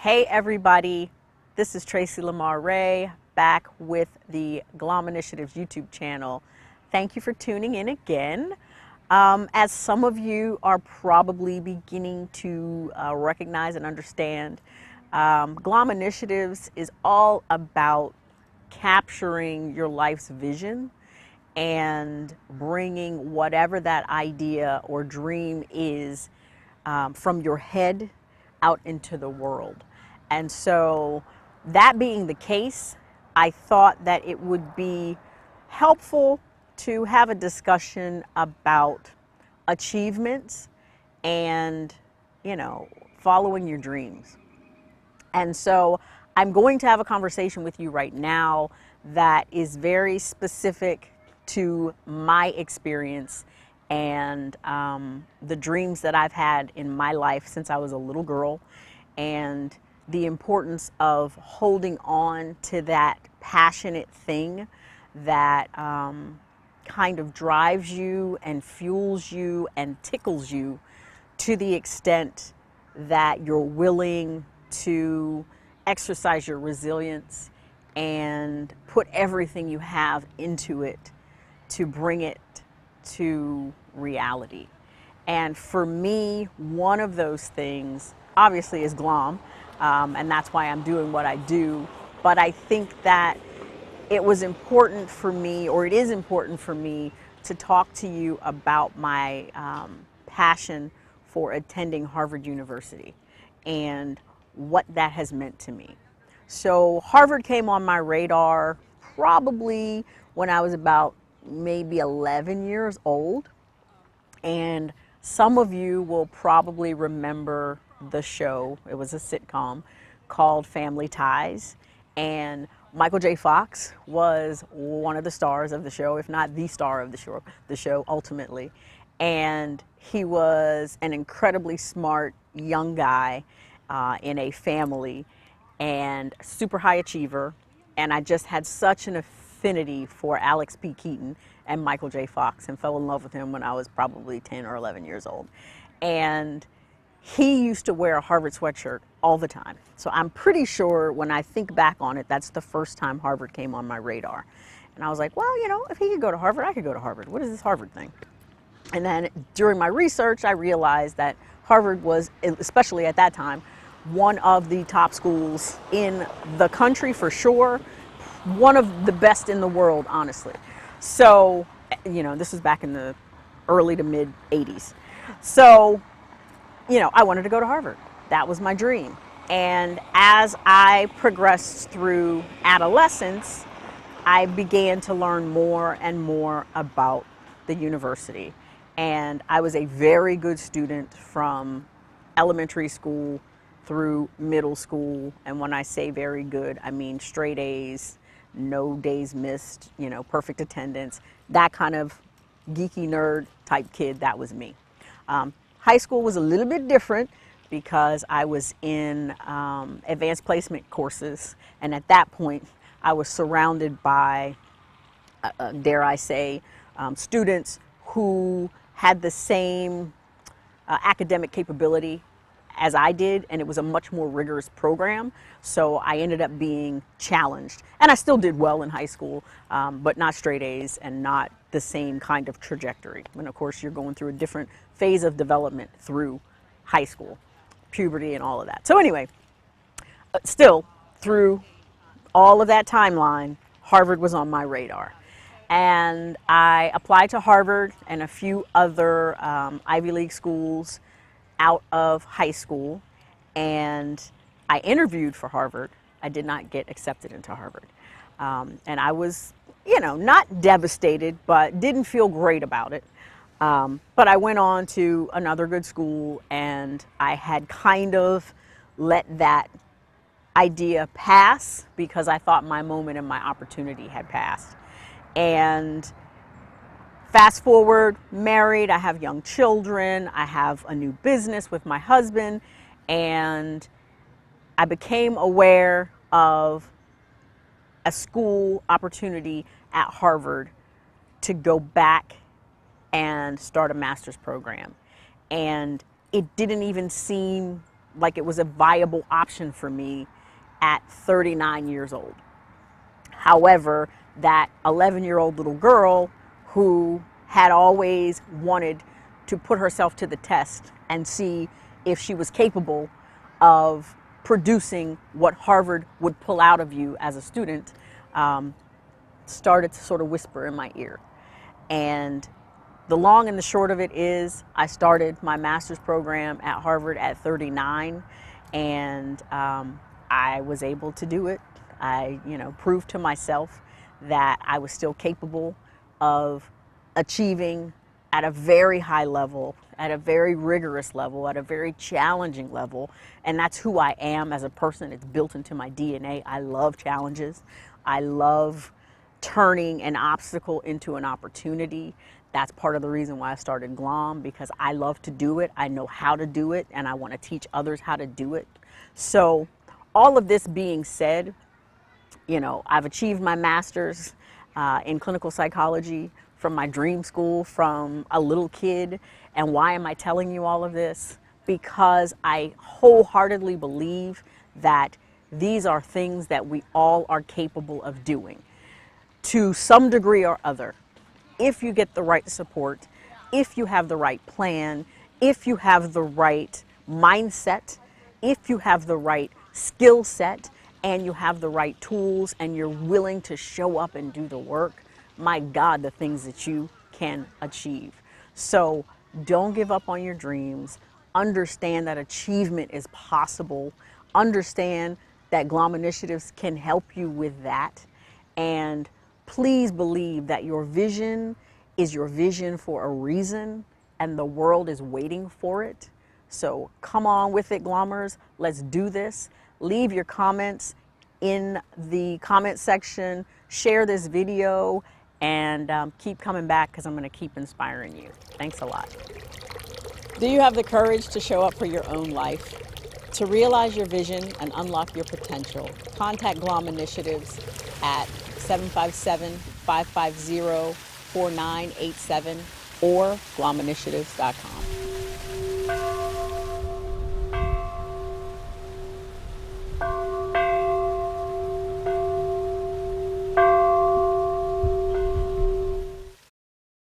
Hey everybody, this is Tracy Lamar Ray back with the Glom Initiatives YouTube channel. Thank you for tuning in again. As some of you are probably beginning to recognize and understand, Glom Initiatives is all about capturing your life's vision and bringing whatever that idea or dream is from your head out into the world. And so, that being the case, I thought that it would be helpful to have a discussion about achievements and, following your dreams. And so, I'm going to have a conversation with you right now that is very specific to my experience and the dreams that I've had in my life since I was a little girl, and the importance of holding on to that passionate thing that kind of drives you and fuels you and tickles you to the extent that you're willing to exercise your resilience and put everything you have into it to bring it to reality. And for me, one of those things obviously is Glom, and that's why I'm doing what I do. But I think that it was important for me, or it is important for me, to talk to you about my passion for attending Harvard University and what that has meant to me. So Harvard came on my radar probably when I was about maybe 11 years old. And some of you will probably remember the show. It was a sitcom called Family Ties. And Michael J. Fox was one of the stars of the show, if not the star of the show ultimately. And he was an incredibly smart young guy in a family and super high achiever. And I just had such an affinity for Alex P. Keaton and Michael J. Fox and fell in love with him when I was probably 10 or 11 years old. And he used to wear a Harvard sweatshirt all the time. So I'm pretty sure when I think back on it, that's the first time Harvard came on my radar. And I was like, well, if he could go to Harvard, I could go to Harvard. What is this Harvard thing? And then during my research, I realized that Harvard was, especially at that time, one of the top schools in the country for sure, one of the best in the world, honestly. So, this was back in the early to mid 80s. So, I wanted to go to Harvard. That was my dream. And as I progressed through adolescence, I began to learn more and more about the university. And I was a very good student from elementary school through middle school. And when I say very good, I mean straight A's, no days missed, perfect attendance, that kind of geeky nerd type kid. That was me. High school was a little bit different because I was in advanced placement courses. And at that point, I was surrounded by, dare I say, students who had the same academic capability as I did, and it was a much more rigorous program. So I ended up being challenged. And I still did well in high school, but not straight A's and not the same kind of trajectory. And of course, you're going through a different phase of development through high school, puberty and all of that. So anyway, still, through all of that timeline, Harvard was on my radar. And I applied to Harvard and a few other Ivy League schools out of high school, and I interviewed for Harvard. I did not get accepted into Harvard. And I was, not devastated, but didn't feel great about it. But I went on to another good school, and I had kind of let that idea pass because I thought my moment and my opportunity had passed. And fast forward, married, I have young children, I have a new business with my husband, and I became aware of a school opportunity at Harvard to go back and start a master's program. And it didn't even seem like it was a viable option for me at 39 years old. However, that 11-year-old little girl who had always wanted to put herself to the test and see if she was capable of producing what Harvard would pull out of you as a student, started to sort of whisper in my ear. And the long and the short of it is I started my master's program at Harvard at 39, and I was able to do it. I, proved to myself that I was still capable of achieving at a very high level, at a very rigorous level, at a very challenging level. And that's who I am as a person. It's built into my DNA. I love challenges. I love turning an obstacle into an opportunity. That's part of the reason why I started GLOM, because I love to do it. I know how to do it, and I want to teach others how to do it. So all of this being said, I've achieved my master's in clinical psychology from my dream school from a little kid. And why am I telling you all of this? Because I wholeheartedly believe that these are things that we all are capable of doing to some degree or other. If you get the right support, if you have the right plan, if you have the right mindset, if you have the right skill set, and you have the right tools, and you're willing to show up and do the work, my God, the things that you can achieve. So don't give up on your dreams. Understand that achievement is possible. Understand that GLOM initiatives can help you with that. And please believe that your vision is your vision for a reason, and the world is waiting for it. So come on with it, GLOMers. Let's do this. Leave your comments in the comment section. Share this video, and keep coming back, because I'm going to keep inspiring you. Thanks a lot. Do you have the courage to show up for your own life? To realize your vision and unlock your potential, contact GLOM Initiatives at 757-550-4987 or glominitiatives.com.